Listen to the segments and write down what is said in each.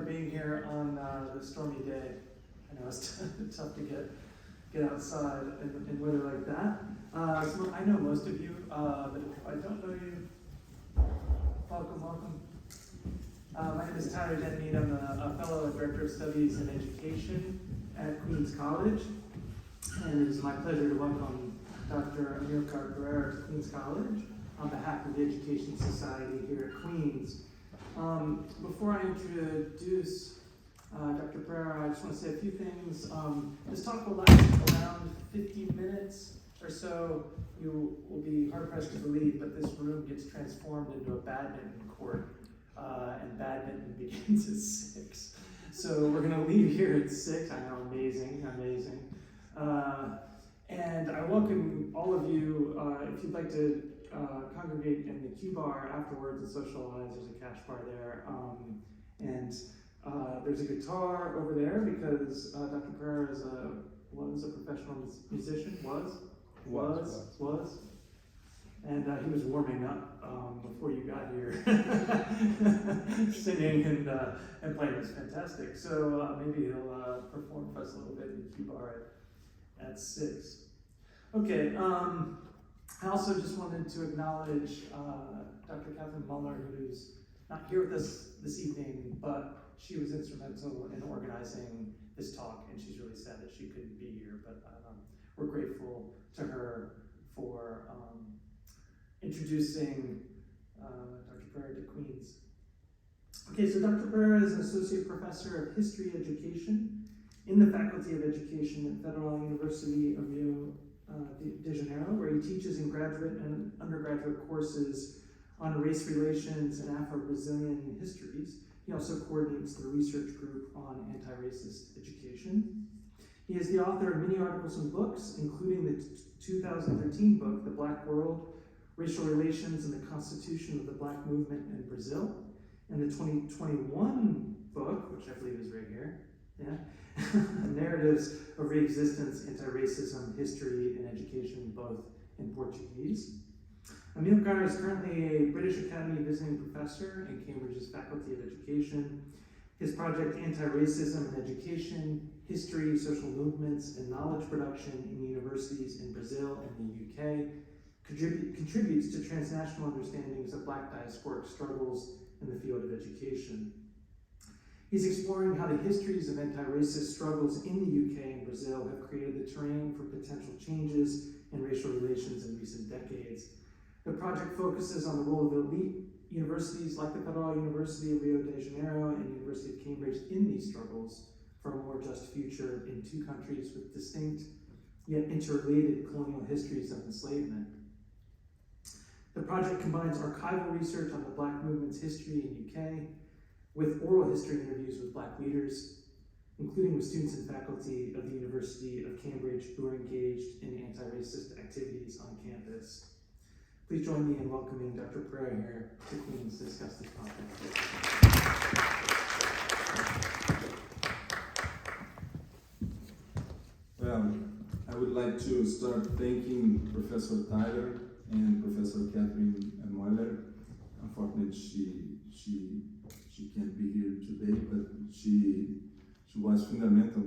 being here on the stormy day. I know it's tough to get outside in weather like that. So I know most of you, but if I don't know you, welcome. My name is Tyler Denmead. I'm a fellow and director of studies in education at Queens College, and it is my pleasure to welcome Dr. Amilcar A to Queens College on behalf of the Education Society here at Queens. Before I introduce Dr. Pereira, I just want to say a few things. This talk will last around 15 minutes or so. You will be hard-pressed to believe, but this room gets transformed into a badminton court, and badminton begins at 6. So we're going to leave here at 6. I know, amazing. And I welcome all of you, if you'd like to congregate in the Q bar afterwards and socialize. There's a cash bar there. And there's a guitar over there because Dr. Pereira was a professional musician, was. And he was warming up before you got here, singing and playing. It was fantastic. So maybe he'll perform for us a little bit in the Q bar at 6. Okay. I also just wanted to acknowledge Dr. Catherine Muller, who's not here with us this evening, but she was instrumental in organizing this talk, and she's really sad that she couldn't be here, but we're grateful to her for introducing Dr. Pereira to Queens. Okay, so Dr. Pereira is an associate professor of history education in the Faculty of Education at Federal University of Rio de Janeiro, where he teaches in graduate and undergraduate courses on race relations and Afro-Brazilian histories. He also coordinates the research group on anti-racist education. He is the author of many articles and books, including the 2013 book, The Black World, Racial Relations and the Constitution of the Black Movement in Brazil, and the 2021 book, which I believe is right here, Narratives of Reexistence, Anti-Racism, History, and Education, both in Portuguese. Amilcar is currently a British Academy visiting professor in Cambridge's Faculty of Education. His project, Anti-Racism in Education, History, Social Movements, and Knowledge Production in Universities in Brazil and the UK, contributes to transnational understandings of Black diasporic struggles in the field of education. He's exploring how the histories of anti-racist struggles in the UK and Brazil have created the terrain for potential changes in racial relations in recent decades. The project focuses on the role of elite universities like the Federal University of Rio de Janeiro and University of Cambridge in these struggles for a more just future in two countries with distinct yet interrelated colonial histories of enslavement. The project combines archival research on the Black movement's history in UK with oral history interviews with Black leaders, including with students and faculty of the University of Cambridge who are engaged in anti-racist activities on campus. Please join me in welcoming Dr. Pereira here to Queens to discuss this topic. Well, I would like to start thanking Professor Tyler and Professor Catherine Muller. Unfortunately, she can't be here today, but she was fundamental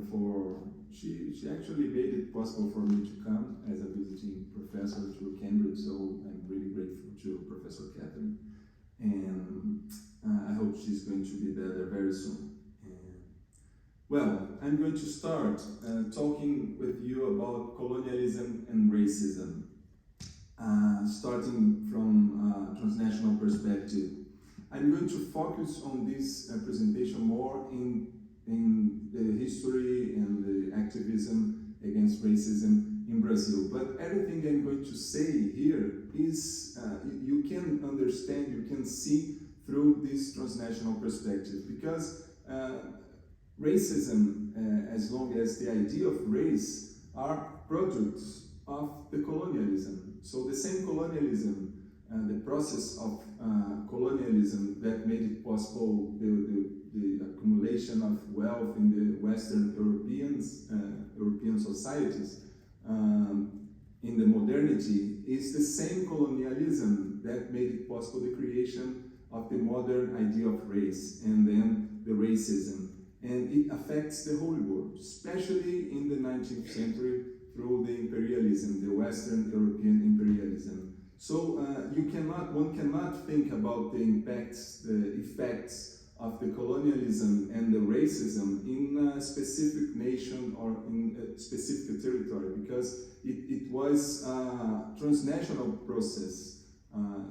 she actually made it possible for me to come as a visiting professor to Cambridge, so I'm really grateful to Professor Catherine, and I hope she's going to be better very soon. Well, I'm going to start talking with you about colonialism and racism, starting from transnational perspective. I'm going to focus on this presentation more in the history and the activism against racism in Brazil. But everything I'm going to say here is, you can understand, you can see through this transnational perspective, because racism, as long as the idea of race, are products of the colonialism. So the same colonialism, the process of colonialism that made it possible the accumulation of wealth in the Western European societies in the modernity, is the same colonialism that made it possible the creation of the modern idea of race, and then the racism, and it affects the whole world, especially in the 19th century through the imperialism, the Western European imperialism. So one cannot think about the impacts, the effects of the colonialism and the racism in a specific nation or in a specific territory, because it was a transnational process,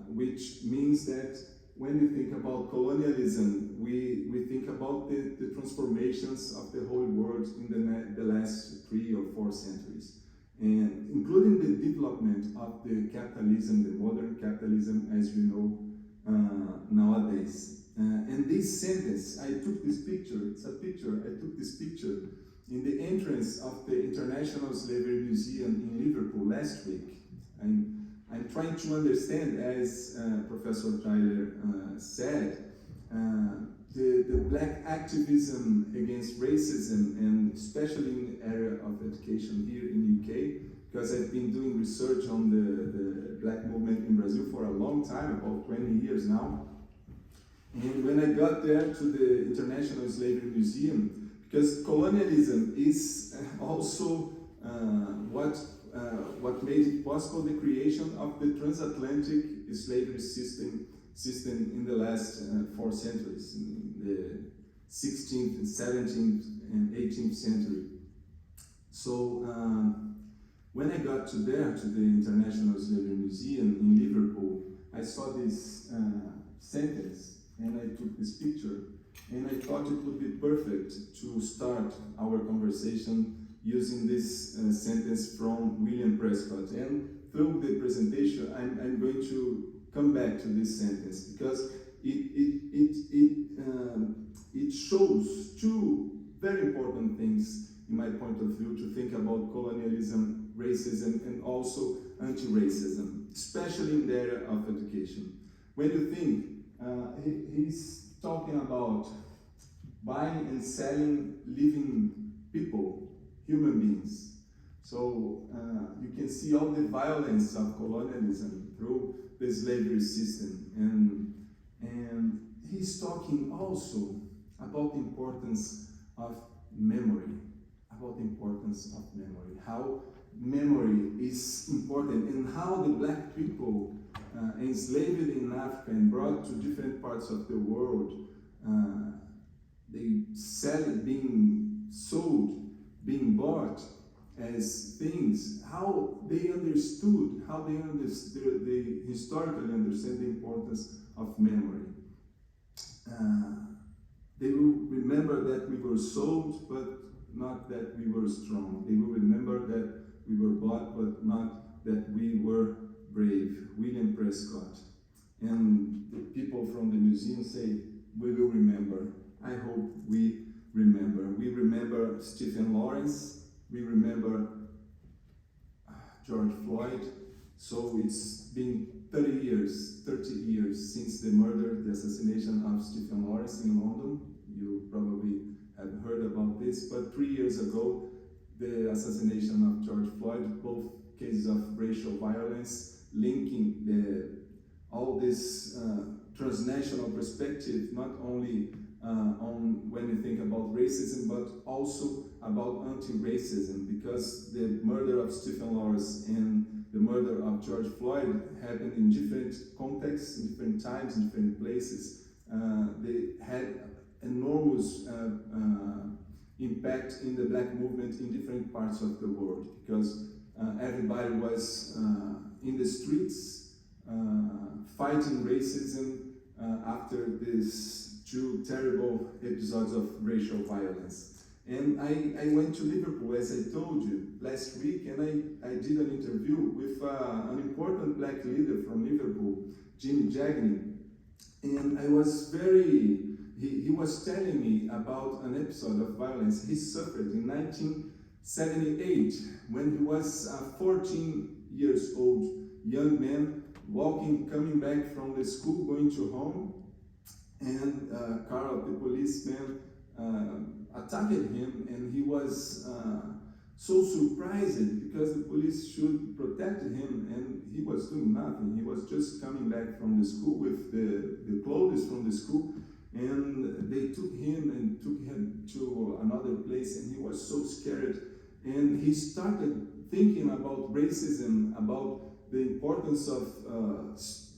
which means that when we think about colonialism, we think about the transformations of the whole world in the last 3 or 4 centuries, and including the development of the capitalism, the modern capitalism as we know nowadays. And this sentence, I took this picture, it's a picture, I took this picture in the entrance of the International Slavery Museum in Liverpool last week. I'm trying to understand, as Professor Tyler said, the black activism against racism, and especially in the area of education here in UK, because I've been doing research on the black movement in Brazil for a long time, about 20 years now. And when I got there to the International Slavery Museum, because colonialism is also what made it possible the creation of the transatlantic slavery system in the last 4 centuries, in the 16th, 17th, and 18th century. So when I got to the International Slavery Museum in Liverpool, I saw this sentence, and I took this picture, and I thought it would be perfect to start our conversation using this sentence from William Prescott. And through the presentation, I'm going to come back to this sentence, because it shows 2 very important things in my point of view to think about colonialism, racism, and also anti-racism, especially in the area of education. When you think, he's talking about buying and selling living people, human beings. So you can see all the violence of colonialism through the slavery system. And he's talking also about the importance of memory, how memory is important, and how the black people enslaved in Africa and brought to different parts of the world, they sell it, being sold, being bought as things, how they understood, they historically understand the importance of memory. They will remember that we were sold, but not that we were strong. They will remember that we were bought, but not that we were brave. William Prescott. And the people from the museum say, we will remember. I hope we remember. We remember Stephen Lawrence. We remember George Floyd. So it's been 30 years since the murder, the assassination of Stephen Lawrence in London. You probably have heard about this, but 3 years ago, the assassination of George Floyd, both cases of racial violence, linking all this transnational perspective, not only on when you think about racism, but also about anti-racism, because the murder of Stephen Lawrence and the murder of George Floyd happened in different contexts, in different times, in different places. They had enormous impact in the black movement in different parts of the world, because everybody was in the streets fighting racism after these 2 terrible episodes of racial violence. And I went to Liverpool, as I told you, last week, and I did an interview with an important black leader from Liverpool, Jimmy Jagney, and I was he was telling me about an episode of violence he suffered in 1978, when he was a 14 years old young man coming back from the school, going to home, and a car of the policeman attacked him, and he was so surprised because the police should protect him, and he was doing nothing. He was just coming back from the school with the clothes from the school, And they took him to another place, and he was so scared. And he started thinking about racism, about the importance of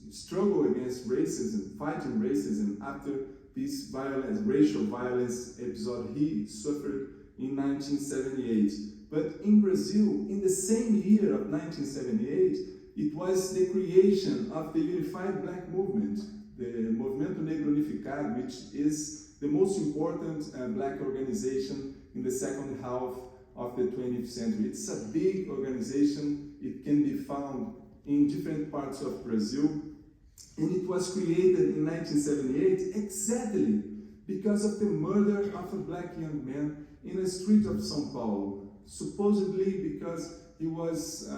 struggle against racism, fighting racism after this violence, racial violence episode he suffered in 1978. But in Brazil, in the same year of 1978, it was the creation of the Unified Black Movement, the Movimento Negro Unificado, which is the most important black organization in the second half of the 20th century. It's a big organization. It can be found in different parts of Brazil. And it was created in 1978 exactly because of the murder of a black young man in a street of São Paulo, supposedly because he was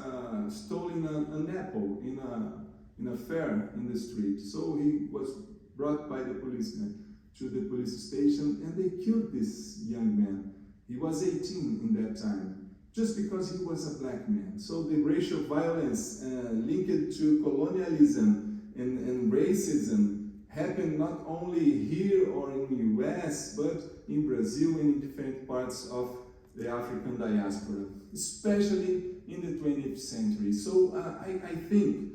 stolen an apple in a fair in the street. So he was brought by the policemen to the police station, and they killed this young man. He was 18 in that time, just because he was a black man. So the racial violence linked to colonialism and racism happened not only here or in the US, but in Brazil and in different parts of the African diaspora, especially in the 20th century. So I think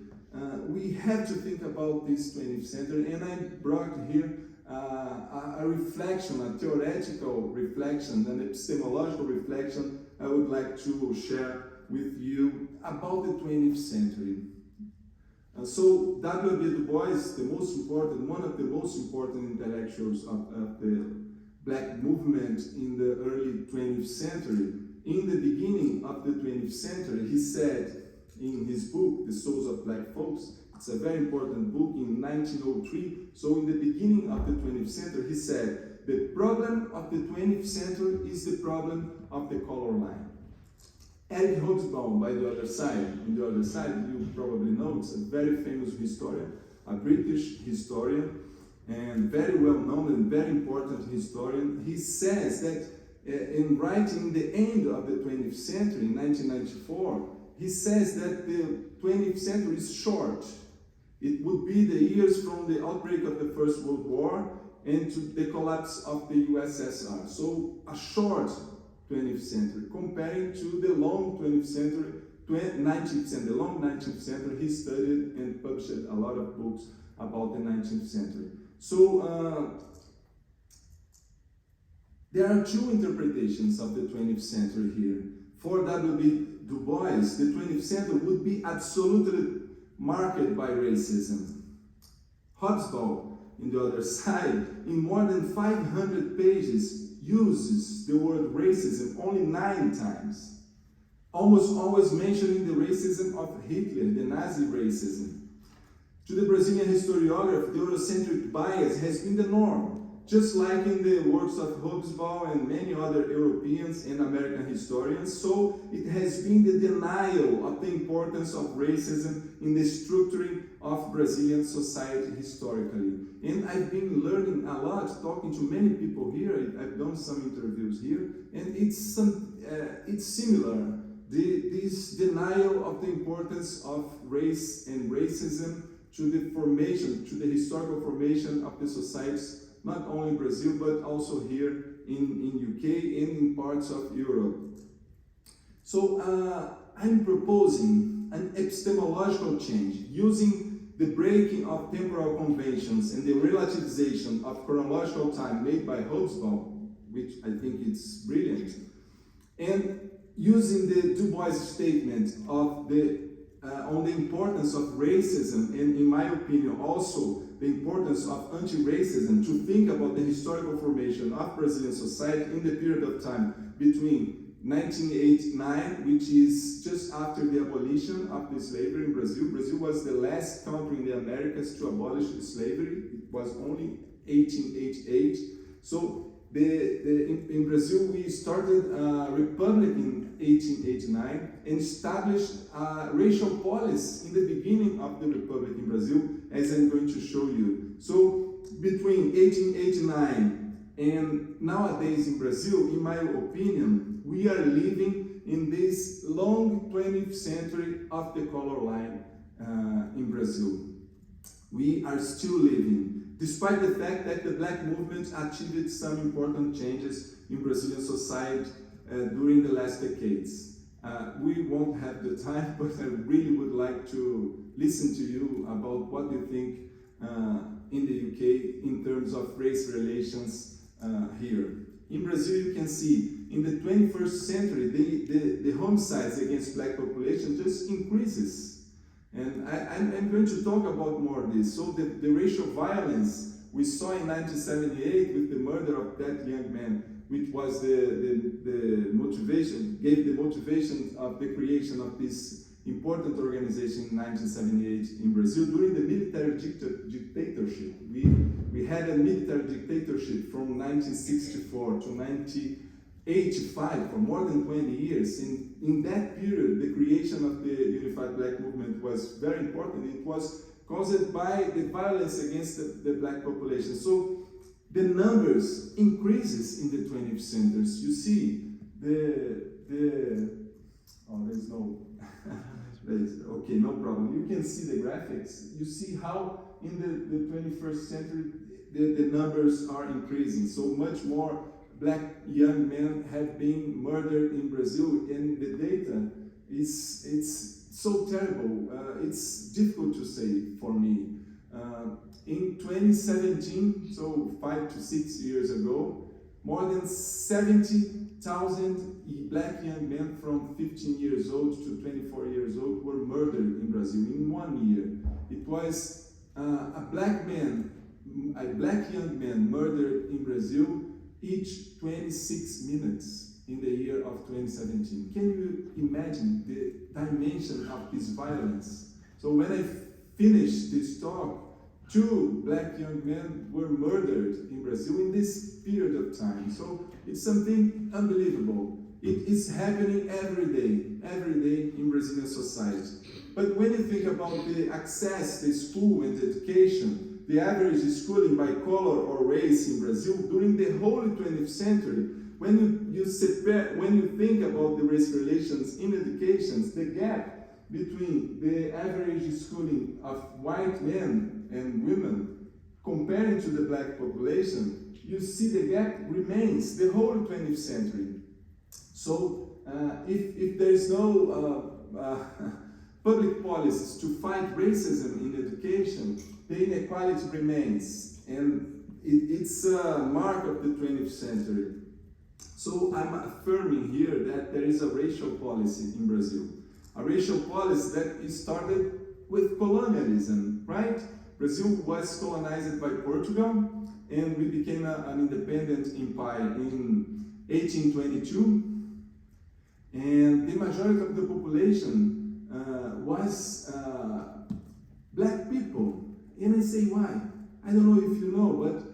we have to think about this 20th century, and I brought here a reflection, a theoretical reflection, an epistemological reflection I would like to share with you about the 20th century. So W.B. Du Bois, one of the most important intellectuals of the black movement in the early 20th century, in the beginning of the 20th century, he said in his book, The Souls of Black Folks, it's a very important book, in 1903, so in the beginning of the 20th century, he said, the problem of the 20th century is the problem of the color line. Eric Hobsbawm, by the other side, you probably know, it's a very famous historian, a British historian, and very well known and very important historian. He says that in writing the end of the 20th century, in 1994, he says that the 20th century is short. It would be the years from the outbreak of the First World War and to the collapse of the USSR. So a short 20th century, comparing to the long 20th century, 19th century, the long 19th century. He studied and published a lot of books about the 19th century. So there are two interpretations of the 20th century here. For W.B. Du Bois, the 20th century would be absolutely marked by racism. Hobsbawm, on the other side, in more than 500 pages, uses the word racism only 9 times, almost always mentioning the racism of Hitler, the Nazi racism. To the Brazilian historiographer, the Eurocentric bias has been the norm, just like in the works of Hobsbawm and many other Europeans and American historians. So it has been the denial of the importance of racism in the structuring of Brazilian society historically. And I've been learning a lot, talking to many people here. I've done some interviews here, and it's similar. This denial of the importance of race and racism to the formation, to the historical formation of the societies, not only in Brazil, but also here in UK and in parts of Europe. So I'm proposing an epistemological change using the breaking of temporal conventions and the relativization of chronological time made by Hobsbawm, which I think is brilliant, and using the Du Bois statement of on the importance of racism, and in my opinion also the importance of anti-racism, to think about the historical formation of Brazilian society in the period of time between 1989, which is just after the abolition of the slavery in Brazil. Brazil was the last country in the Americas to abolish slavery. It was only 1888. So in Brazil, we started a republic in 1889 and established a racial policy in the beginning of the republic in Brazil, as I'm going to show you. So between 1889 and nowadays in Brazil, in my opinion, we are living in this long 20th century of the color line in Brazil. We are still living. despite the fact that the Black movement achieved some important changes in Brazilian society during the last decades. We won't have the time, but I really would like to listen to you about what you think in the UK in terms of race relations here. In Brazil, you can see in the 21st century, the homicides against Black population just increases. And I'm going to talk about more of this. So the racial violence we saw in 1978 with the murder of that young man, which was the motivation, gave the motivation of the creation of this important organization in 1978 in Brazil during the military dictatorship. We had a military dictatorship from 1964 to 1985 for more than 20 years. In that period, the creation of the Unified Black Movement was very important. It was caused by the violence against the Black population. So the numbers increases in the 20th century. You see there's no, okay, no problem. You can see the graphics. You see how in the 21st century the numbers are increasing. So much more Black young men have been murdered in Brazil, and the data it's so terrible. It's difficult to say for me. In 2017, so 5 to 6 years ago, more than 70,000 Black young men from 15 years old to 24 years old were murdered in Brazil in 1 year. It was a Black young man murdered in Brazil each 26 minutes in the year of 2017. Can you imagine the dimension of this violence? So when I finished this talk, 2 Black young men were murdered in Brazil in this period of time. So it's something unbelievable. It is happening every day in Brazilian society. But when you think about the access to school and education, the average schooling by color or race in Brazil during the whole 20th century, when you think about the race relations in education, the gap between the average schooling of white men and women comparing to the Black population, you see the gap remains the whole 20th century. So if there is no public policies to fight racism in education, the inequality remains, and it's a mark of the 20th century. So I'm affirming here that there is a racial policy in Brazil, a racial policy that started with colonialism, right? Brazil was colonized by Portugal, and we became an independent empire in 1822, and the majority of the population was Black people. And I say why? I don't know if you know, but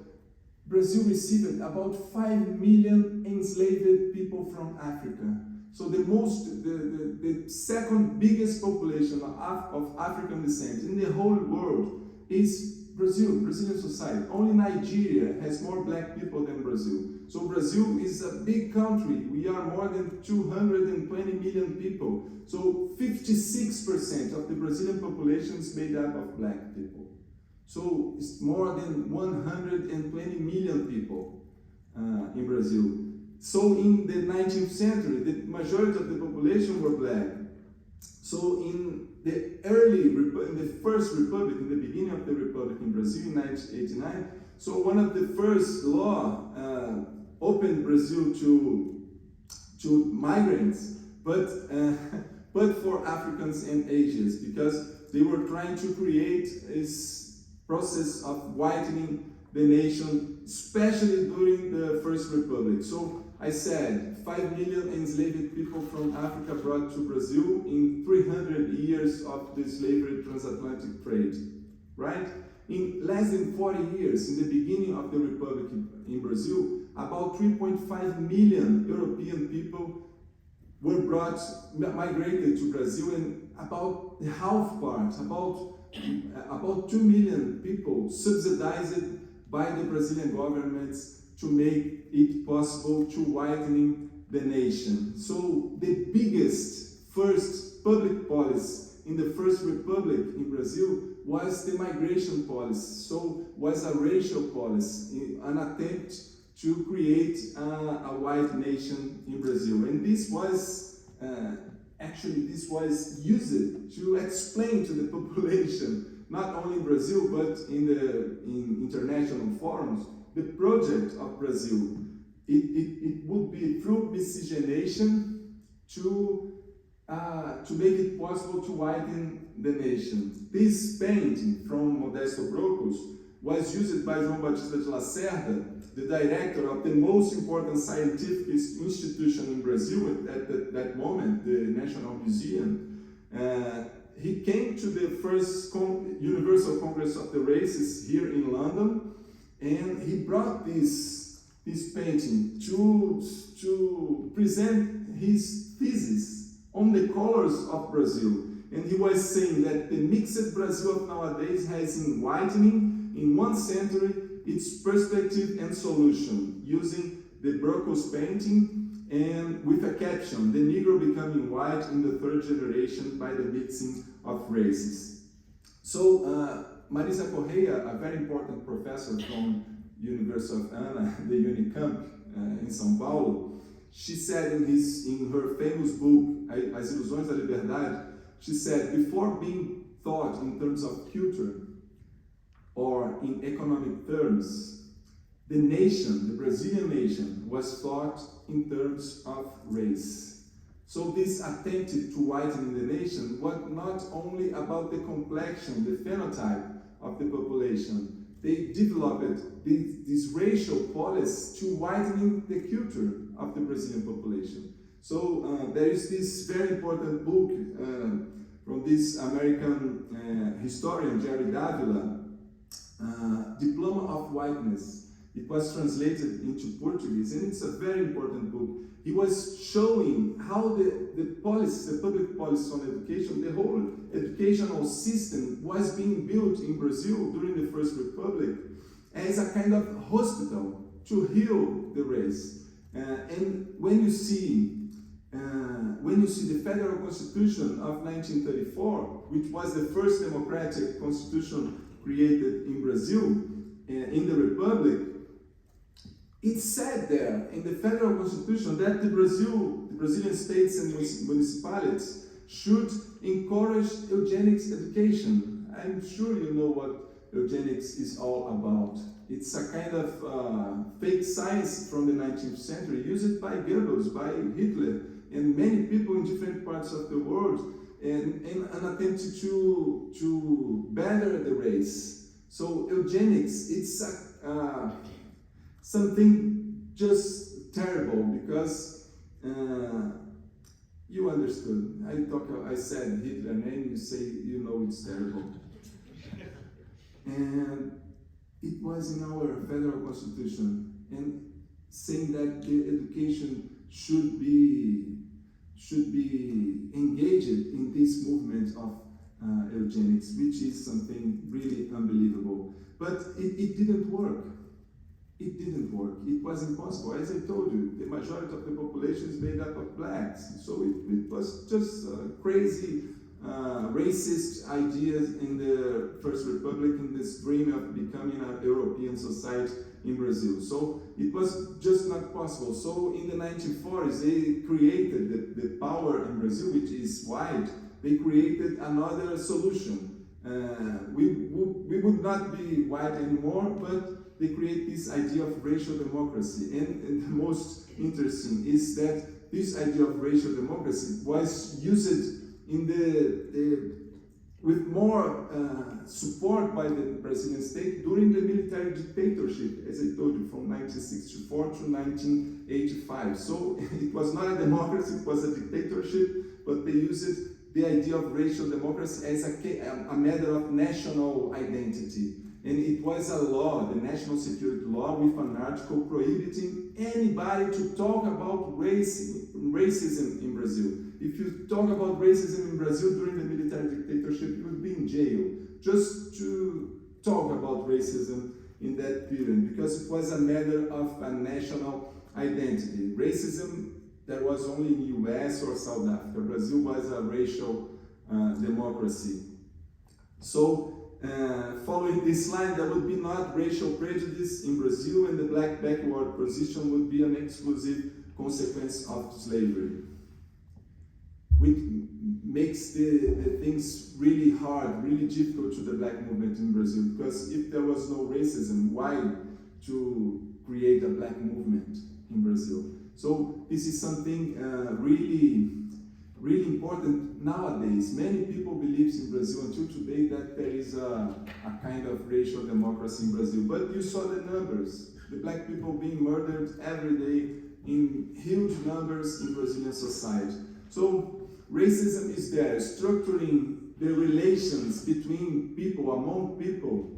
Brazil received about 5 million enslaved people from Africa. So the second biggest population of African descent in the whole world is Brazil, Brazilian society. Only Nigeria has more Black people than Brazil. So Brazil is a big country. We are more than 220 million people. So 56% of the Brazilian population is made up of Black people. So it's more than 120 million people in Brazil. So in the 19th century, the majority of the population were Black. So in the first republic, in the beginning of the republic in Brazil in 1989, so one of the first law opened Brazil to migrants, but for Africans and Asians, because they were trying to create this process of whitening the nation, especially during the First Republic. So I said 5 million enslaved people from Africa brought to Brazil in 300 years of the slavery transatlantic trade, right? In less than 40 years, in the beginning of the Republic in Brazil, about 3.5 million European people were migrated to Brazil, and about the half part, about 2 million people subsidized by the Brazilian governments to make it possible to whitening the nation. So the biggest first public policy in the First Republic in Brazil was the migration policy, so was a racial policy, an attempt to create a white nation in Brazil. And this was, this was used to explain to the population, not only in Brazil, but in international forums, the project of Brazil. It would be through miscegenation to make it possible to widen the nation. This painting from Modesto Brocos was used by João Batista de Lacerda, the director of the most important scientific institution in Brazil at that moment, the National Museum. He came to the first Universal Congress of the Races here in London, and he brought this painting to present his thesis on the colors of Brazil. And he was saying that the mixed Brazil of nowadays has in whitening in one century its perspective and solution, using the Brocos painting and with a caption, the Negro becoming white in the third generation by the mixing of races. So Marisa Correia, a very important professor from University of Ana, the Unicamp in São Paulo, she said in her famous book, As Ilusões da Liberdade, she said, before being thought in terms of culture or in economic terms, the nation, the Brazilian nation, was thought in terms of race. So this attempted to widen the nation was not only about the complexion, the phenotype of the population. They developed this racial policy to widening the culture of the Brazilian population. So there is this very important book from this American historian, Jerry Davila, Diploma of Whiteness. It was translated into Portuguese, and it's a very important book. He was showing how the public policy on education, the whole educational system was being built in Brazil during the First Republic as a kind of hospital to heal the race. And when you see the Federal Constitution of 1934, which was the first democratic constitution created in Brazil, in the Republic, it said there in the Federal Constitution that the Brazilian states and municipalities should encourage eugenics education. I'm sure you know what eugenics is all about. It's a kind of fake science from the 19th century, used by Goebbels, by Hitler, and many people in different parts of the world, in an attempt to better the race. So eugenics, it's something just terrible, because you understood. I said Hitler name, you say you know it's terrible. And it was in our federal constitution, and saying that the education should be engaged in this movement of eugenics, which is something really unbelievable. But it didn't work. It didn't work. It was impossible. As I told you, the majority of the population is made up of blacks. So it was just crazy, racist ideas in the First Republic, in this dream of becoming a European society in Brazil. So it was just not possible. So in the 1940s, they created the power in Brazil, which is white. They created another solution. We would not be white anymore, but they create this idea of racial democracy. And the most interesting is that this idea of racial democracy was used with more support by the Brazilian state during the military dictatorship, as I told you, from 1964 to 1985. So it was not a democracy, it was a dictatorship, but they used the idea of racial democracy as a matter of national identity. And it was a law, the National Security Law, with an article prohibiting anybody to talk about racism in Brazil. If you talk about racism in Brazil during the military dictatorship, you would be in jail, just to talk about racism in that period, because it was a matter of a national identity. Racism, there was only in the US or South Africa. Brazil was a racial democracy. So Following this line, there would be not racial prejudice in Brazil, and the black backward position would be an exclusive consequence of slavery. Which makes the things really hard, really difficult to the black movement in Brazil, because if there was no racism, why to create a black movement in Brazil? So this is something really important nowadays. Many people believe in Brazil until today that there is a kind of racial democracy in Brazil. But you saw the numbers, the black people being murdered every day in huge numbers in Brazilian society. So racism is there, structuring the relations between people, among people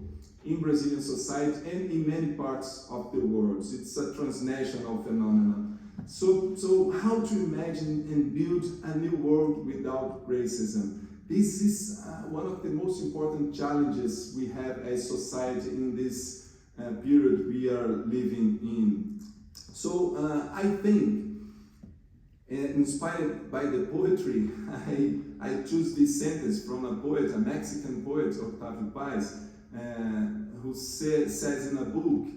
in Brazilian society and in many parts of the world. It's a transnational phenomenon. So how to imagine and build a new world without racism? This is one of the most important challenges we have as society in this period we are living in. So I think, inspired by the poetry, I choose this sentence from a poet, a Mexican poet, Octavio Paz, who says in a book,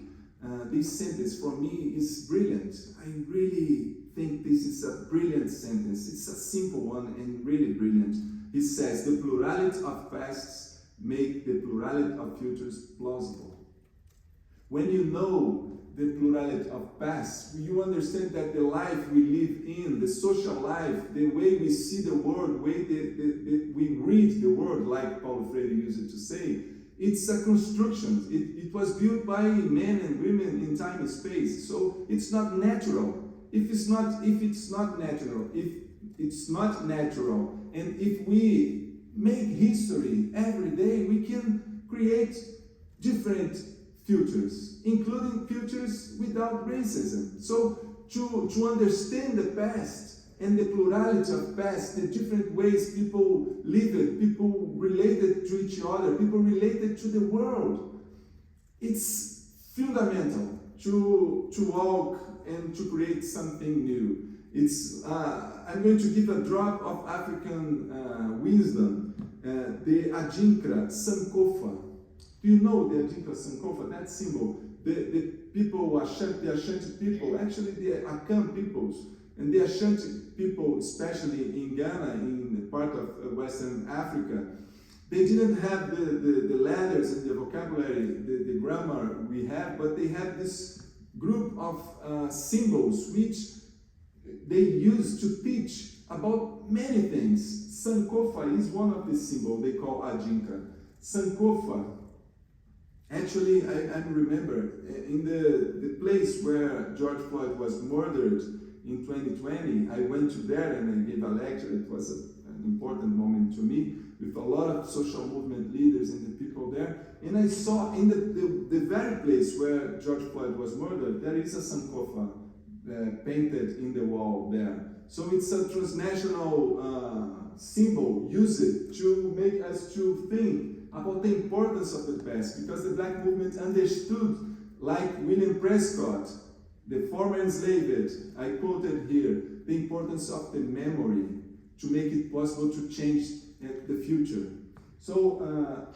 this sentence for me is brilliant. I really think this is a brilliant sentence. It's a simple one and really brilliant. He says, the plurality of pasts make the plurality of futures plausible. When you know the plurality of past, you understand that the life we live in, the social life, the way we see the world, the way we read the world, like Paulo Freire used to say, it's a construction. It was built by men and women in time and space. So it's not natural. If it's not natural, and if we make history every day, we can create different futures, including futures without racism. So to understand the past and the plurality of past, the different ways people lived, people related to each other, people related to the world, it's fundamental to walk and to create something new. It's I'm going to give a drop of African wisdom. The Adinkra Sankofa. Do you know the Adinkra Sankofa? That symbol. The people, the Ashanti people, actually the Akan peoples, and the Ashanti people, especially in Ghana, in part of Western Africa, they didn't have the letters and the vocabulary, the grammar we have, but they had this group of symbols which they used to teach about many things. Sankofa is one of the symbols they call Adinka. Sankofa, actually, I remember in the place where George Floyd was murdered in 2020, I went to there and I gave a lecture. It was an important moment to me, with a lot of social movement leaders and the people there. And I saw in the very place where George Floyd was murdered, there is a Sankofa painted in the wall there. So it's a transnational symbol used to make us to think about the importance of the past, because the black movement understood, like William Prescott, the former enslaved, I quoted here, the importance of the memory to make it possible to change the future. So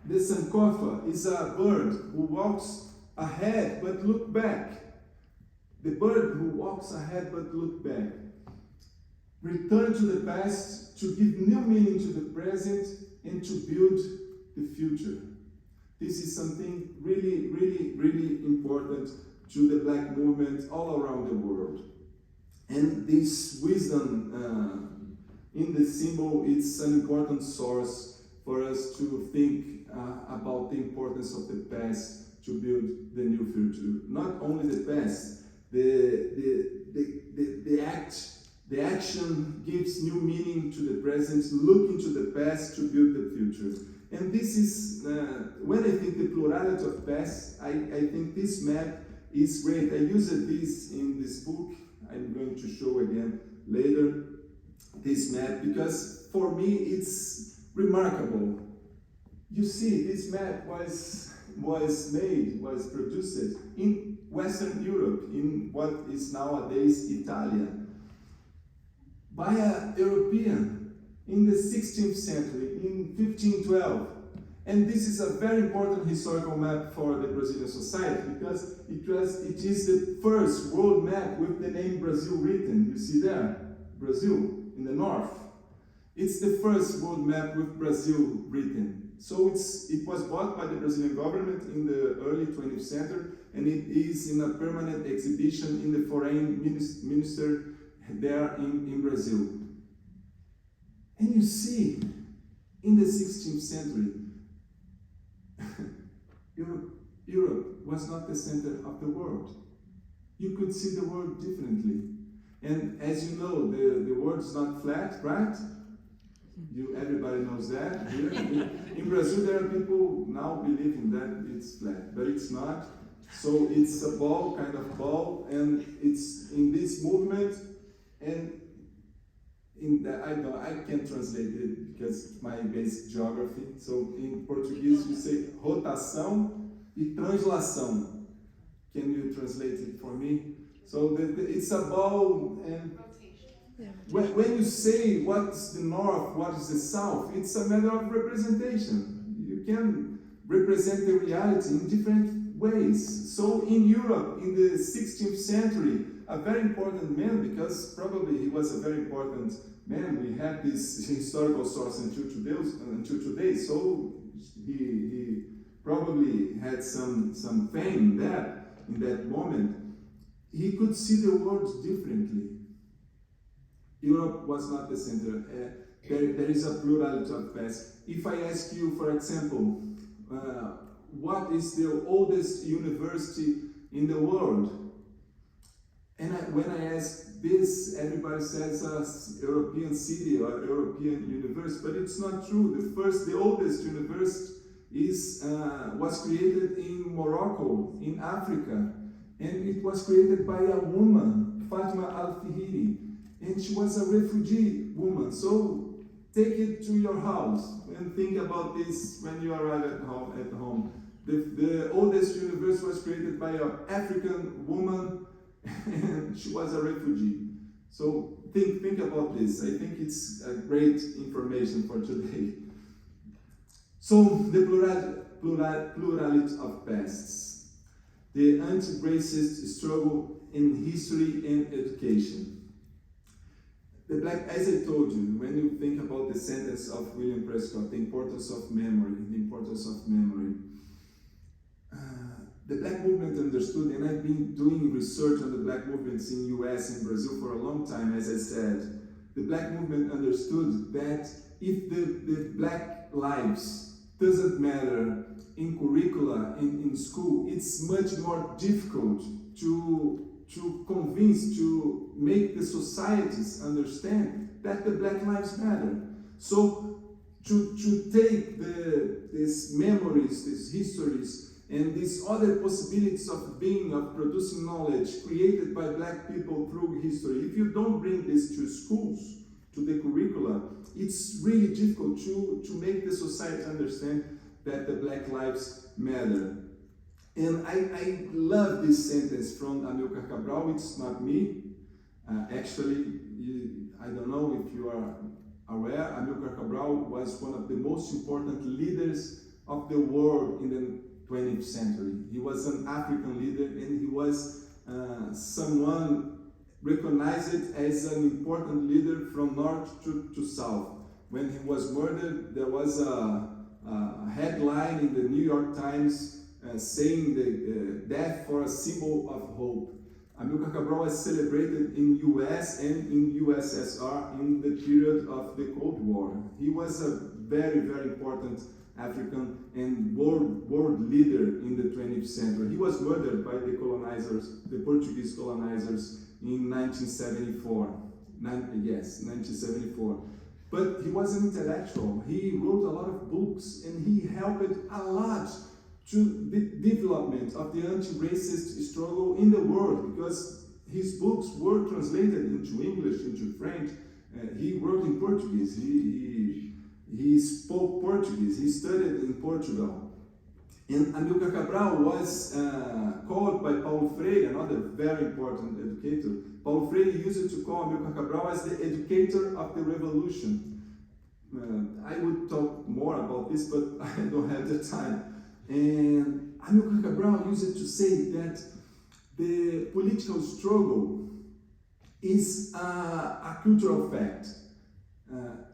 the Sankofa is a bird who walks ahead but look back. The bird who walks ahead but look back. Return to the past to give new meaning to the present and to build the future. This is something really, really, really important to the black movement all around the world. And this wisdom in the symbol, it's an important source for us to think about the importance of the past to build the new future. Not only the past, the action gives new meaning to the present, look into the past to build the future. And this is, when I think the plurality of past, I think this map is great. I used this in this book. I'm going to show again later this map, because for me it's remarkable. You see, this map was produced in Western Europe, in what is nowadays Italy, by a European in the 16th century, in 1512. And this is a very important historical map for the Brazilian society because it is the first world map with the name Brazil written. You see there, Brazil in the north. It's the first world map with Brazil written. So it was bought by the Brazilian government in the early 20th century, and it is in a permanent exhibition in the foreign minister there in Brazil. And you see, in the 16th century, Europe was not the center of the world. You could see the world differently. And as you know, the world is not flat, right? Everybody knows that. In Brazil, there are people now believing that it's flat, but it's not. So it's a ball, kind of ball, and it's in this movement, and in the, I can't translate it because my basic geography. So in Portuguese, you say rotação e translação. Can you translate it for me? So it's a ball, and when you say what's the north, what is the south, it's a matter of representation. You can represent the reality in different ways. So in Europe, in the 16th century, a very important man, because probably he was a very important man, we have this historical source until today, so he probably had some fame there in that moment. He could see the world differently. Europe was not the center. There is a plurality of past. If I ask you, for example, what is the oldest university in the world? And when I ask this, everybody says a European city or European university, but it's not true. The oldest university was created in Morocco, in Africa, and it was created by a woman, Fatima Al-Fihiri, and she was a refugee woman. So take it to your house and think about this when you arrive at home. The oldest university was created by an African woman, and she was a refugee. So think about this. I think it's a great information for today. So the plurality of pasts. The anti-racist struggle in history and education. As I told you, when you think about the sentence of William Prescott, the importance of memory, the Black movement understood, and I've been doing research on the Black movements in US and Brazil for a long time, as I said. The Black movement understood that if the Black lives doesn't matter in curricula, in school, it's much more difficult to convince, to make the societies understand that the Black lives matter. So to take these memories, these histories, and these other possibilities of producing knowledge created by Black people through history, if you don't bring this to schools, to the curricula, it's really difficult to make the society understand that the Black lives matter. And I love this sentence from Amilcar Cabral. It's not me. Actually, I don't know if you are aware, Amilcar Cabral was one of the most important leaders of the world in the 20th century. He was an African leader, and he was someone recognized as an important leader from north to south. When he was murdered, there was a headline in the New York Times saying the death for a symbol of hope. Amilcar Cabral was celebrated in US and in USSR in the period of the Cold War. He was a very, very important African and world leader in the 20th century. He was murdered by the colonizers, the Portuguese colonizers, in 1974. 1974. But he was an intellectual. He wrote a lot of books, and he helped a lot to the development of the anti-racist struggle in the world, because his books were translated into English, into French. He wrote in Portuguese. He spoke Portuguese. He studied in Portugal. And Amilcar Cabral was called by Paulo Freire, another very important educator. Paulo Freire used to call Amilcar Cabral as the educator of the revolution. I would talk more about this, but I don't have the time. And Amilcar A used it to say that the political struggle is a cultural fact.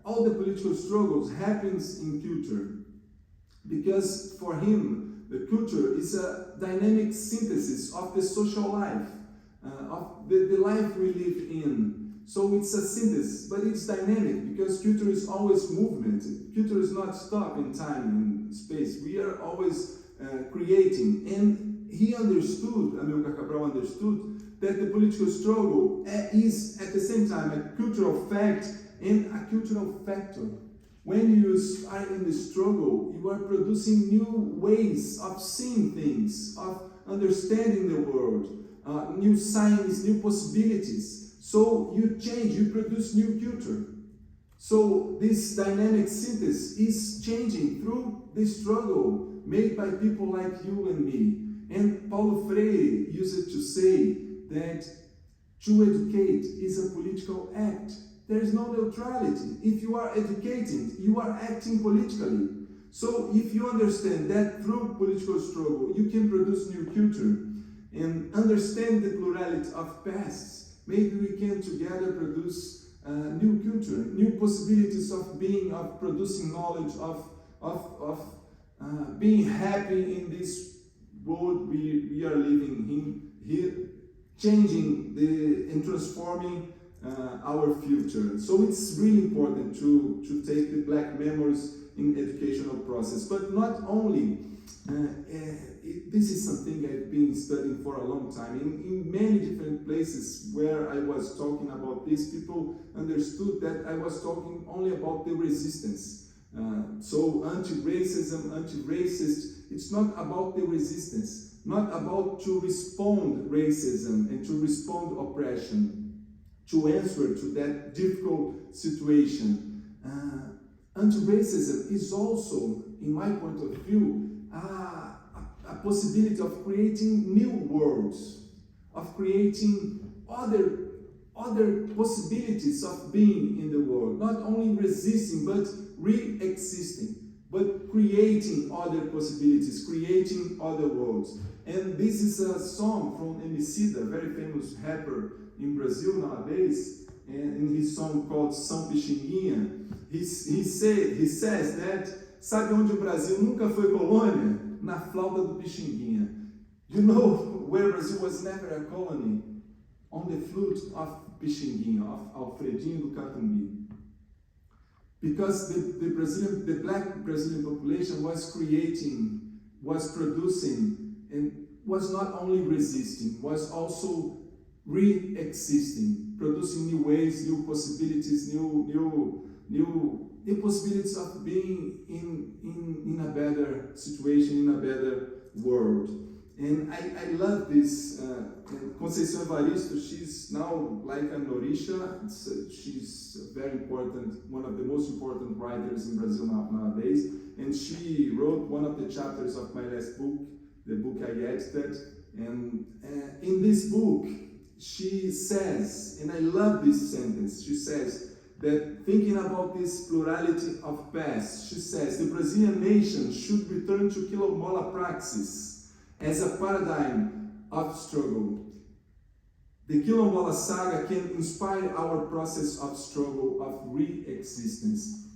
All the political struggles happens in culture, because for him, the culture is a dynamic synthesis of the social life, of the life we live in. So it's a synthesis, but it's dynamic, because culture is always movement. Culture is not stopped in time and space. We are always creating. And he understood, Amilcar A understood, that the political struggle is at the same time a cultural fact and a cultural factor. When you are in the struggle, you are producing new ways of seeing things, of understanding the world, new signs, new possibilities. So you change, you produce new culture. So this dynamic synthesis is changing through the struggle made by people like you and me. And Paulo Freire used it to say that to educate is a political act. There is no neutrality. If you are educating, you are acting politically. So if you understand that through political struggle, you can produce new culture and understand the plurality of pasts, maybe we can together produce new culture, new possibilities of being, of producing knowledge, of being happy in this world we are living in here, changing and transforming our future. So it's really important to take the Black memories in educational process, but not only. This is something I've been studying for a long time. In many different places where I was talking about this, people understood that I was talking only about the resistance. So anti-racism, anti-racist, it's not about the resistance, not about to respond racism and to respond oppression, to answer to that difficult situation. Anti-racism is also, in my point of view, a possibility of creating new worlds, of creating other possibilities of being in the world, not only resisting but re-existing, but creating other possibilities, creating other worlds. And this is a song from Emicida, a very famous rapper in Brazil nowadays, and in his song called São Pixinguinha, he says that, sabe onde o Brasil nunca foi colônia? Na flauta do Pixinguinha. You know where Brazil was never a colony? On the flute of Pixinguinha, of Alfredinho do Catumbi. Because the Black Brazilian population was creating, was producing, and was not only resisting, was also re-existing, producing new ways, new possibilities, new possibilities of being in a better situation, in a better world. And I love this. Conceição Evaristo, she's now like an Orisha. She's very important, one of the most important writers in Brazil nowadays. And she wrote one of the chapters of my last book, the book I edited. And in this book, she says, and I love this sentence, she says, that thinking about this plurality of past, she says, the Brazilian nation should return to quilombola praxis as a paradigm of struggle. The quilombola saga can inspire our process of struggle, of re-existence.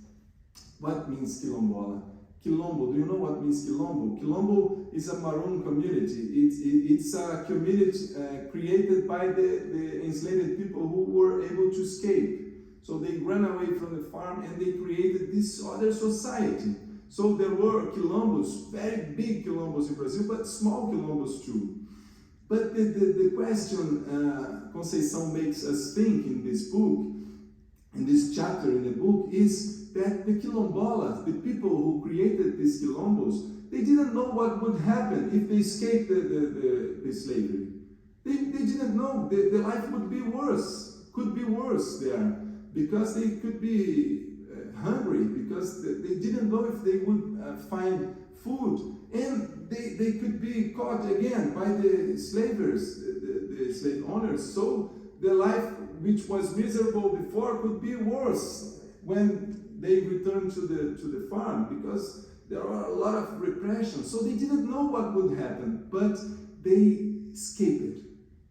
What means quilombola? Quilombo, do you know what means quilombo? Quilombo is a Maroon community. It's a community created by the enslaved people who were able to escape. So they ran away from the farm and they created this other society. So there were quilombos, very big quilombos in Brazil, but small quilombos too. But the question Conceição makes us think in this book, in this chapter in the book, is that the quilombolas, the people who created these quilombos, they didn't know what would happen if they escaped the slavery. They didn't know. The life would be worse, could be worse there. Because they could be hungry, because they didn't know if they would find food, and they could be caught again by the slavers, the slave owners. So the life which was miserable before could be worse when they returned to the farm because there were a lot of repression. So they didn't know what would happen, but they escaped,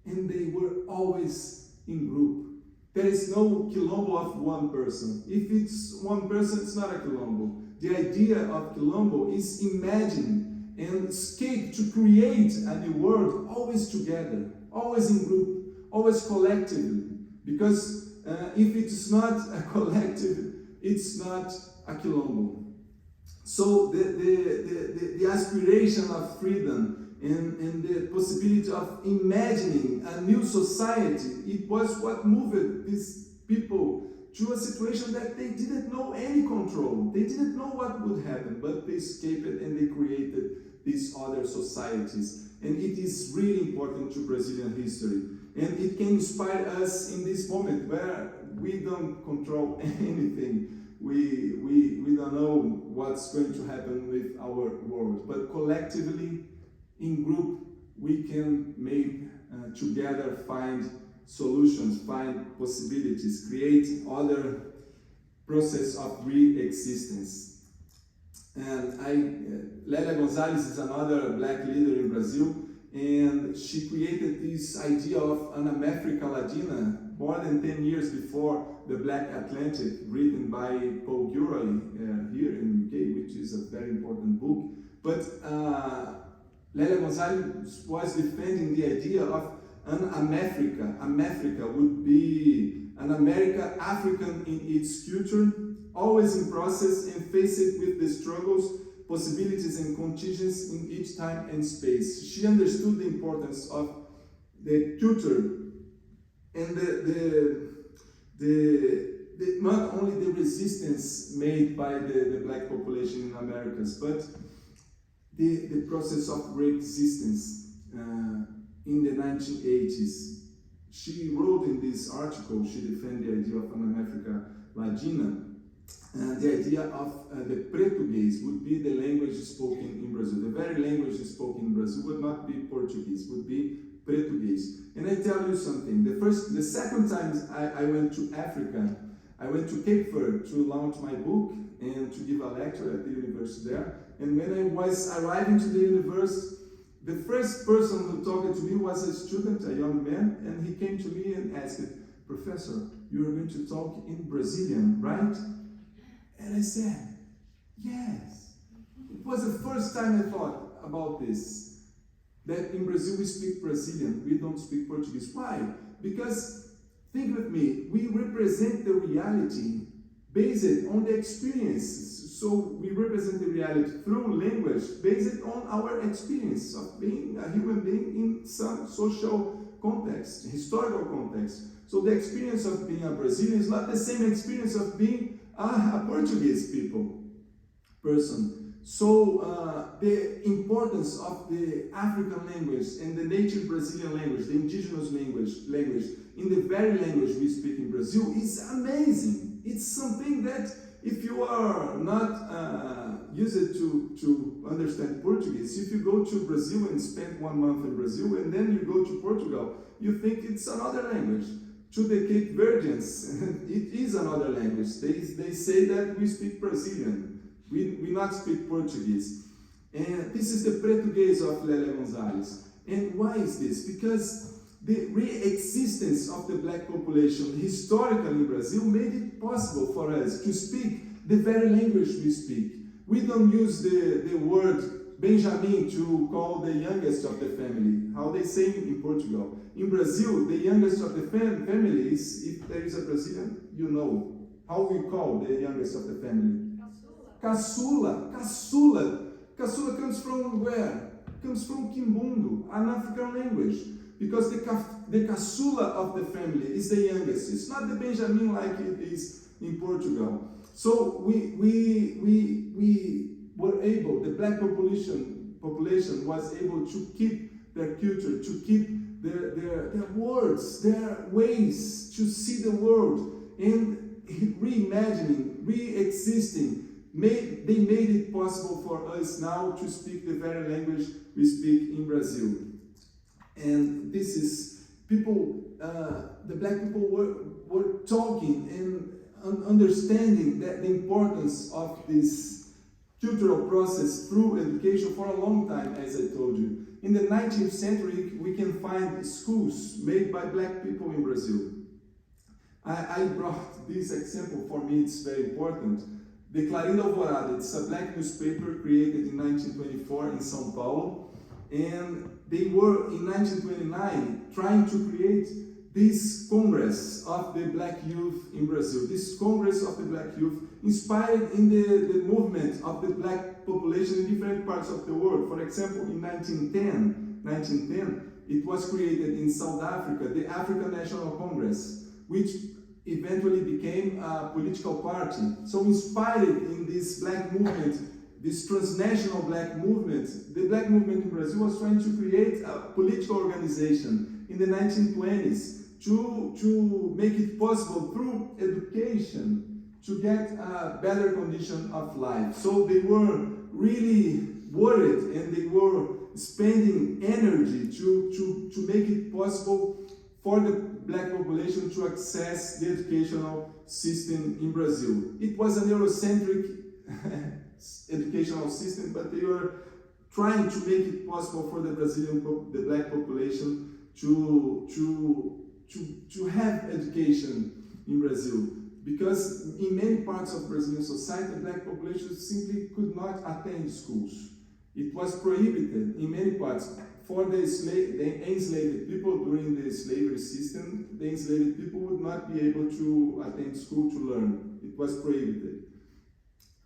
and they were always in group. There is no quilombo of one person. If it's one person, it's not a quilombo. The idea of quilombo is imagine and escape to create a new world, always together, always in group, always collectively. Because if it's not a collective, it's not a quilombo. So the aspiration of freedom and the possibility of imagining a new society, it was what moved these people to a situation that they didn't know any control. They didn't know what would happen, but they escaped and they created these other societies. And it is really important to Brazilian history. And it can inspire us in this moment where we don't control anything. We don't know what's going to happen with our world. But collectively, in group, we can make together find solutions, find possibilities, create other process of re-existence. And Lélia Gonzalez is another black leader in Brazil, and she created this idea of an América Latina more than 10 years before the Black Atlantic, written by Paul Gilroy here in UK, which is a very important book. But Lélia Gonzalez was defending the idea of an América. América would be an America African in its future, always in process and faced with the struggles, possibilities and contingents in each time and space. She understood the importance of the culture and not only the resistance made by the black population in Americas, but the process of re-existence in the 1980s. She wrote in this article, she defended the idea of an América Latina. The idea of the Portuguese would be the language spoken in Brazil. The very language spoken in Brazil would not be Portuguese, would be Portuguese. And I tell you something, the second time I went to Africa, I went to Cape Verde to launch my book and to give a lecture at the university there. And when I was arriving to the university, the first person who talked to me was a student, a young man, and he came to me and asked, "Professor, you are going to talk in Brazilian, right?" And I said, yes. It was the first time I thought about this, that in Brazil we speak Brazilian, we don't speak Portuguese. Why? Because, think with me, we represent the reality based on the experiences. So we represent the reality through language based on our experience of being a human being in some social context, historical context. So the experience of being a Brazilian is not the same experience of being a Portuguese person. So the importance of the African language and the native Brazilian language, the indigenous language in the very language we speak in Brazil is amazing. It's something that if you are not used to understand Portuguese, if you go to Brazil and spend 1 month in Brazil and then you go to Portugal, you think it's another language. To the Cape Verdeans, it is another language. They say that we speak Brazilian. We not speak Portuguese. And this is the Portuguese of Lélia Gonzalez. And why is this? Because the re-existence of the black population historically in Brazil made it possible for us to speak the very language we speak. We don't use the word Benjamin to call the youngest of the family, how they say in Portugal. In Brazil, the youngest of the family is, if there is a Brazilian, you know, how we call the youngest of the family? Caçula. Caçula. Caçula comes from where? Comes from Quimbundo, an African language. Because the caçula of the family is the youngest. It's not the Benjamin like it is in Portugal. So we were able, the black population was able to keep their culture, to keep their words, their ways to see the world, and reimagining, re-existing. They made it possible for us now to speak the very language we speak in Brazil. And this is people, the black people were talking and understanding the importance of this cultural process through education for a long time, as I told you. In the 19th century, we can find schools made by black people in Brazil. I brought this example, for me it's very important. The Clarim da Alvorada, it's a black newspaper created in 1924 in São Paulo, and they were in 1929 trying to create this Congress of the Black Youth in Brazil. This Congress of the Black Youth inspired in the movement of the black population in different parts of the world. For example, in 1910, it was created in South Africa, the African National Congress, which eventually became a political party. So inspired in this black movement, this transnational black movement, the black movement in Brazil was trying to create a political organization in the 1920s to make it possible through education to get a better condition of life. So they were really worried and they were spending energy to make it possible for the black population to access the educational system in Brazil. It was a Eurocentric educational system, but they were trying to make it possible for the the black population to have education in Brazil. Because in many parts of Brazilian society, the black population simply could not attend schools. It was prohibited in many parts. For the enslaved people during the slavery system, the enslaved people would not be able to attend school to learn. It was prohibited.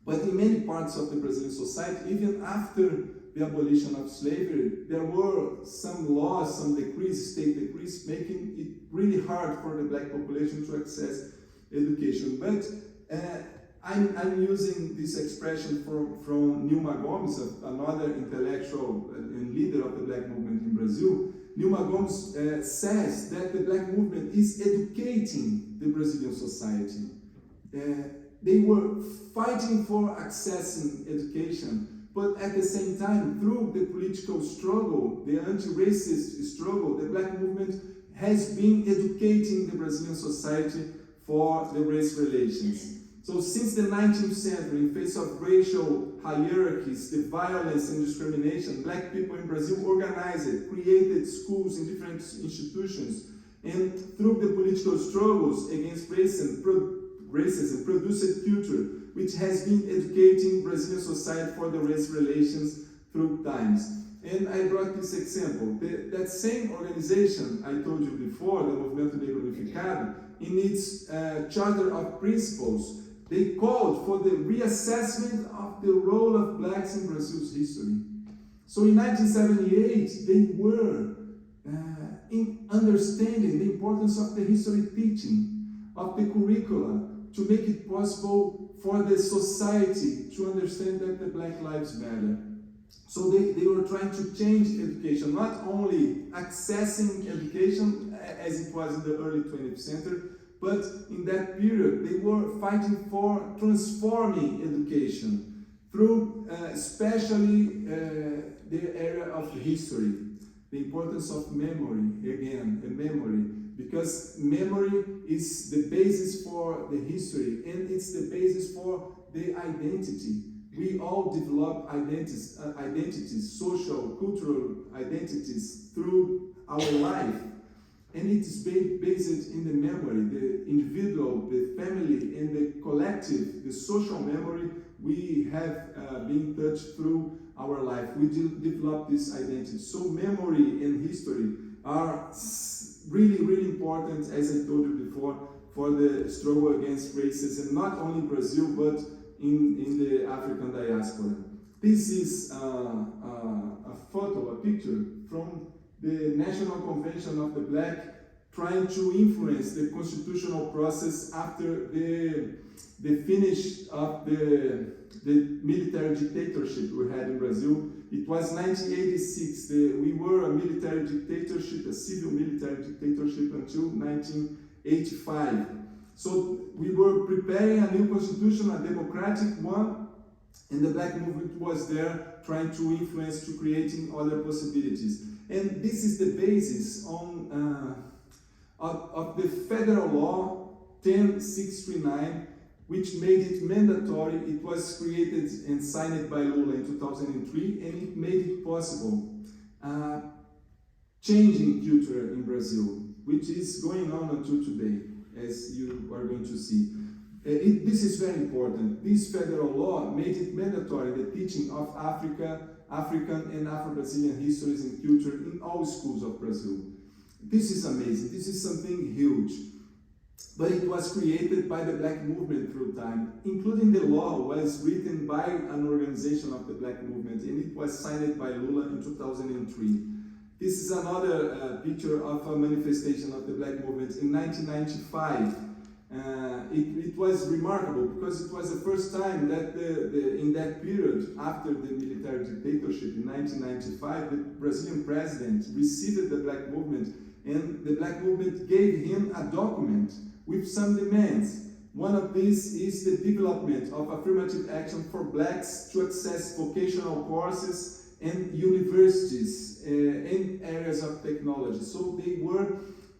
But in many parts of the Brazilian society, even after the abolition of slavery, there were some laws, some decrees, state decrees, making it really hard for the black population to access education. But I'm using this expression from Nilma Gomes, another intellectual and leader of the black movement in Brazil. Nilma Gomes says that the black movement is educating the Brazilian society. They were fighting for accessing education, but at the same time, through the political struggle, the anti-racist struggle, the black movement has been educating the Brazilian society for the race relations. So since the 19th century, in face of racial hierarchies, the violence and discrimination, black people in Brazil organized, created schools in different institutions, and through the political struggles against racism, produced culture, which has been educating Brazilian society for the race relations through times. And I brought this example. That same organization I told you before, the Movimento Negro Unificado, in its Charter of Principles, they called for the reassessment of the role of blacks in Brazil's history. So in 1978, they were in understanding the importance of the history teaching, of the curricula, to make it possible for the society to understand that the black lives matter. So they were trying to change education, not only accessing education as it was in the early 20th century, but in that period they were fighting for transforming education through especially the area of history, the importance of memory, again, memory, because memory is the basis for the history and it's the basis for the identity. We all develop identities, social, cultural identities through our life. And it is based in the memory, the individual, the family, and the collective, the social memory we have been touched through our life. We develop this identity. So memory and history are really, really important, as I told you before, for the struggle against racism, not only in Brazil, but in the African diaspora. This is a photo, a picture from the National Convention of the Black, trying to influence the constitutional process after the finish of the military dictatorship we had in Brazil. It was 1986. We were a military dictatorship, a civil military dictatorship until 1985. So we were preparing a new constitution, a democratic one, and the black movement was there trying to influence, to creating other possibilities. And this is the basis of the federal law 10639 which made it mandatory. It was created and signed by Lula in 2003, and it made it possible. Changing culture in Brazil, which is going on until today, as you are going to see. This is very important. This federal law made it mandatory the teaching of African and Afro-Brazilian histories and culture in all schools of Brazil. This is amazing. This is something huge. But it was created by the Black movement through time, including the law was written by an organization of the Black movement, and it was signed by Lula in 2003. This is another picture of a manifestation of the Black movement in 1995. It was remarkable because it was the first time that in that period, after the military dictatorship in 1995, the Brazilian president received the Black movement, and the Black movement gave him a document with some demands. One of these is the development of affirmative action for blacks to access vocational courses and universities in areas of technology. So they were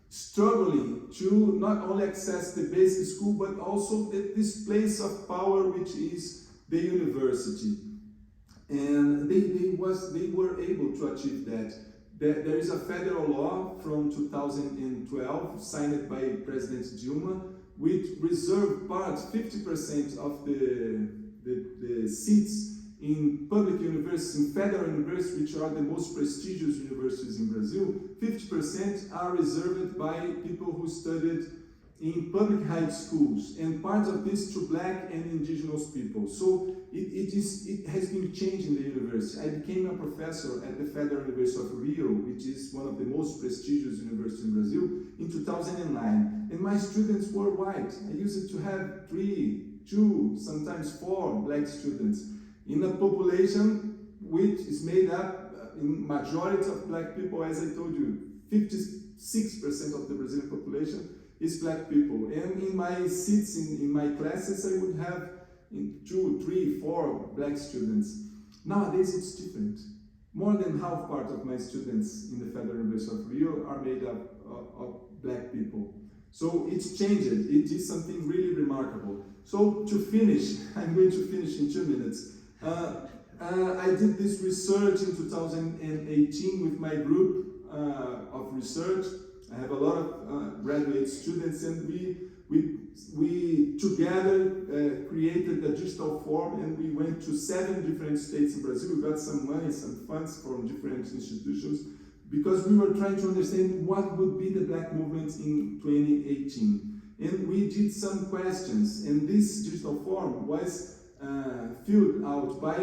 struggling to not only access the basic school, but also this place of power, which is the university. And they were able to achieve that. There is a federal law from 2012, signed by President Dilma, which reserved part, 50% of the seats in public universities, in federal universities, which are the most prestigious universities in Brazil. 50% are reserved by people who studied in public high schools, and part of this to black and indigenous people. So it has been changing the university. I became a professor at the Federal University of Rio, which is one of the most prestigious universities in Brazil, in 2009. And my students were white. I used to have 3, 2, sometimes 4 black students in a population which is made up in majority of black people. As I told you, 56% of the Brazilian population is black people. And in my seats, in my classes, I would have 2, 3, 4 black students. Nowadays it's different. More than half part of my students in the Federal University of Rio are made up of black people. So it's changed. It is something really remarkable. So to finish, I'm going to finish in 2 minutes. I did this research in 2018 with my group of research. I have a lot of graduate students, and we together created a digital form, and we went to 7 different states in Brazil. We got some money, some funds from different institutions, because we were trying to understand what would be the Black movement in 2018. And we did some questions, and this digital form was filled out by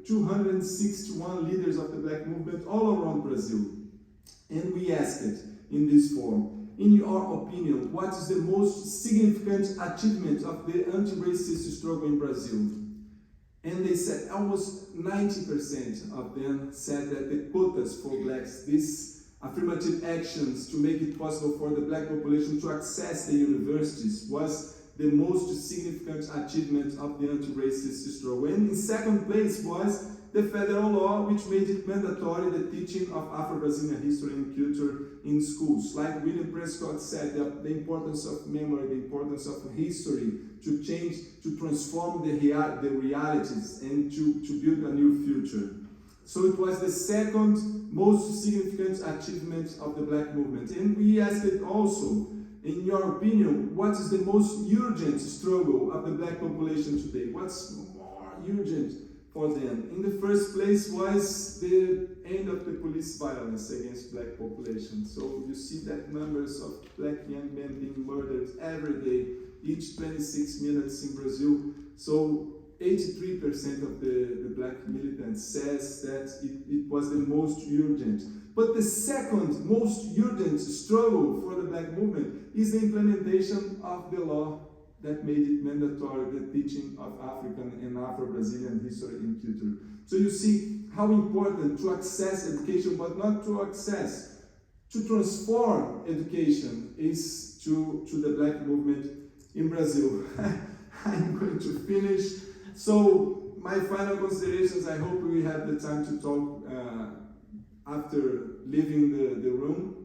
261 leaders of the Black movement all around Brazil. And we asked it in this form, in your opinion, what is the most significant achievement of the anti-racist struggle in Brazil? And they said, almost 90% of them said that the quotas for blacks, these affirmative actions to make it possible for the black population to access the universities, was the most significant achievement of the anti-racist struggle. And in second place was the federal law, which made it mandatory the teaching of Afro-Brazilian history and culture in schools. Like William Prescott said, the importance of memory, the importance of history to change, to transform the realities and to build a new future. So it was the second most significant achievement of the Black movement. And we asked it also, in your opinion, what is the most urgent struggle of the black population today? What's more urgent for them? In the first place was the end of the police violence against black population. So you see that numbers of black young men being murdered every day, each 26 minutes in Brazil. So 83% of the black militants says that it was the most urgent. But the second most urgent struggle for the black movement is the implementation of the law that made it mandatory the teaching of African and Afro-Brazilian history and culture. So you see how important to access education, but not to access, to transform education is to the black movement in Brazil. I'm going to finish. So my final considerations, I hope we have the time to talk after leaving the room.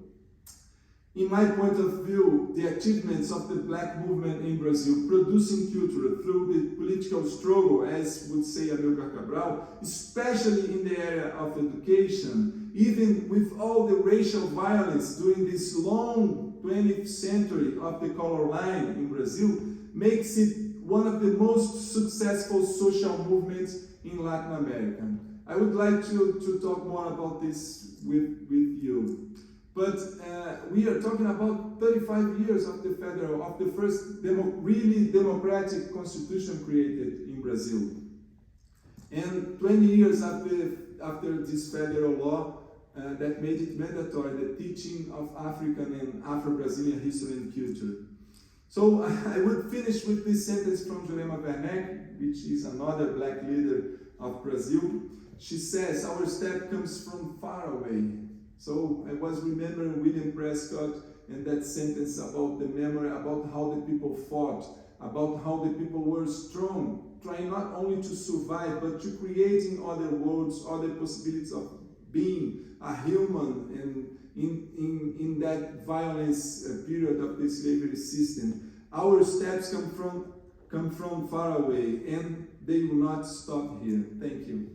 In my point of view, the achievements of the black movement in Brazil, producing culture through the political struggle, as would say Amilcar A, especially in the area of education, even with all the racial violence during this long 20th century of the color line in Brazil, makes it one of the most successful social movements in Latin America. I would like to talk more about this with you. But we are talking about 35 years of the first really democratic constitution created in Brazil. And 20 years after this federal law that made it mandatory, the teaching of African and Afro-Brazilian history and culture. So I would finish with this sentence from Jurema Werneck, which is another black leader of Brazil. She says, "Our step comes from far away." So I was remembering William Prescott and that sentence about the memory, about how the people fought, about how the people were strong, trying not only to survive, but to creating other worlds, other possibilities of being a human and in that violence period of the slavery system. Our steps come from far away, and they will not stop here. Thank you.